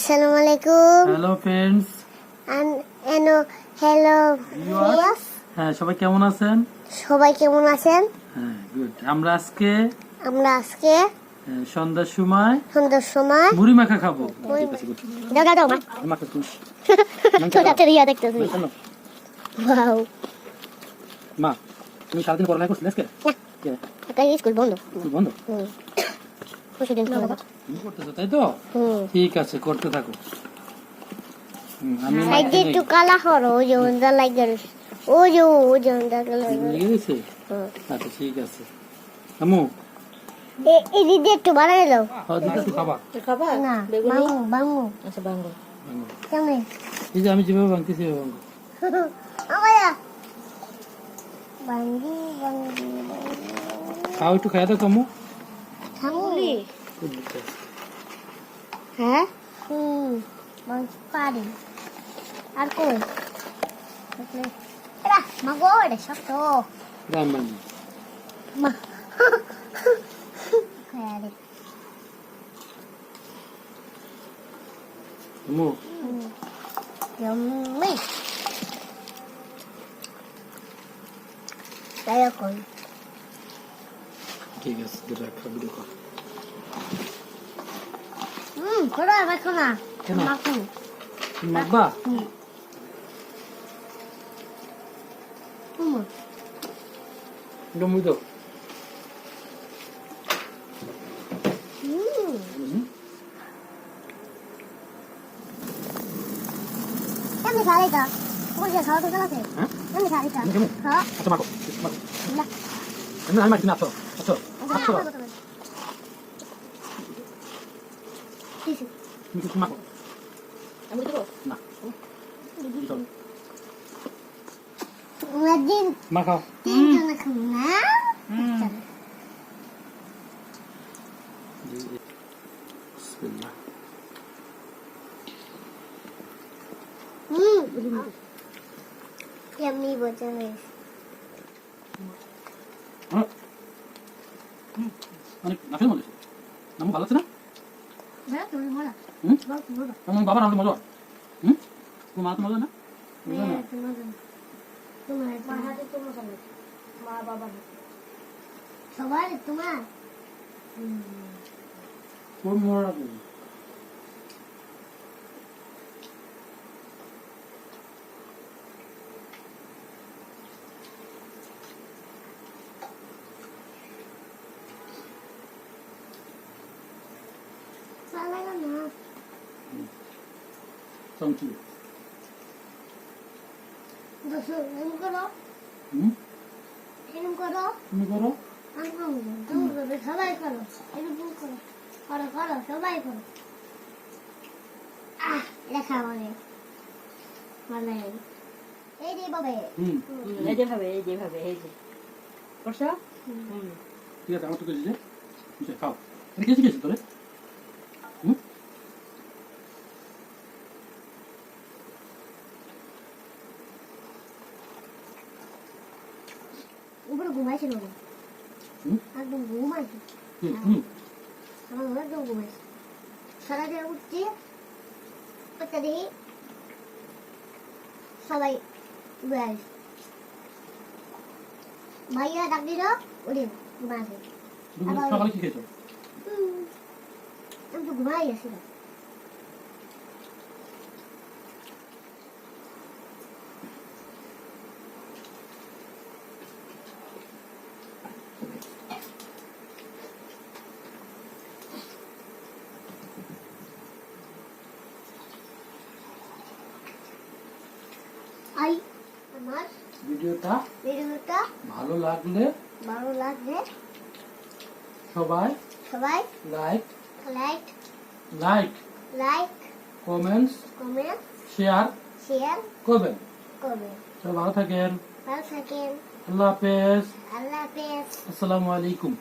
Assalamualaikum. Hello friends, Hello viewers. হ্যাঁ, সবাই কেমন আছেন? সবাই কেমন আছেন? হ্যাঁ, গুড। আমরা আজকে সন্ধ্যার সন্ধ্যার সময় মুড়ি মাখা খাবো। ঠিক আছে, গুড। দাও মা। মাখা তুমি। ছোটটা রিয়া দেখতেছি। ওয়াও। মা, তুমি সারাদিন পড়ালেখা করছিলে আজকে? কে? আজকে স্কুল বন্ধ। স্কুল বন্ধ? খুশি খোলা। তুমি করতেছো তাই তো? ঠিক আছে, করতে থাকো। আমি সাইডে একটু কালা হলো, ওই যে ওন্দা লাগে। ওই যে ওন্দা কালা। লেগে গেছে? আচ্ছা, ঠিক আছে। আম্মু, এই দিদি একটু বানাই দাও। হ্যাঁ, দিদি একটু খাবা? না, বাঙ্গু। আচ্ছা বাঙ্গু। কেমন? এই যে আমি যেভাবে ভাঙতেছি এভাবে ভাঙো। আমায়া। বাঙ্গি। খাও, একটু খাইয়া দাও তো আম্মু। খামুলি। হ্যাঁ? পারি। আর কই? এরা মাগো এটা শক্ত। রামমান। মা। খায়ারে। আম্মু, Yummy. তাই কই? ঠিক আছে, যেটা খাবি দেখো। খোলা রাখো না। কেন? মাখো। তুমি মাখবা? এটা মুই দাও। কেমন খাইটা? ওই যে খাওয়া তো আছে। হ্যাঁ? কেমন খাইটা? কেমন? হ্যাঁ? আচ্ছা, মাখো। মাখো। না। আমি মাখি না, আচ্ছা। আচ্ছা। আচ্ছা। তুমি কিছু মাখো। আমি দেবো? না। দিন মাখাও। তিনজন খাবো না? বিসমিল্লাহ। এমনি বোঝা হয়েছে। অনেক নাফের মজা। আম্মু ভালো আছে না? হ্যাঁ, তুমি মজা। আমার বাবার আমাদের মজা। তোমার মা তো মজা না? সবাই তোমার তোর মজা রাখবো। Thank you. এরকম করো তুমি করো? সবাই করো এরকম করো করো করো সবাই করো লেখা বলে মানে এই যে বাবে এই যে করছো? ঠিক আছে, আমার তো কেজি যে খাও। এটা কেজি কেজি তোরে? উপরে ঘুমাইছিল একদম ঘুমাইছে আমার একদম ঘুমাইছে সারাদিন উঠছি একটা দেখি সবাই বেড়াইছে ভাইয়া ডাক দিল ওরে ঘুমাইছে সকালে কি খেয়েছো? আমি তো ঘুমাই গেছিলাম আমার ভিডিওটা ভালো লাগলে সবাই লাইক কমেন্টস শেয়ার করবেন। সবাই ভালো থাকেন। আল্লাহ হাফেজ। আসসালামু আলাইকুম।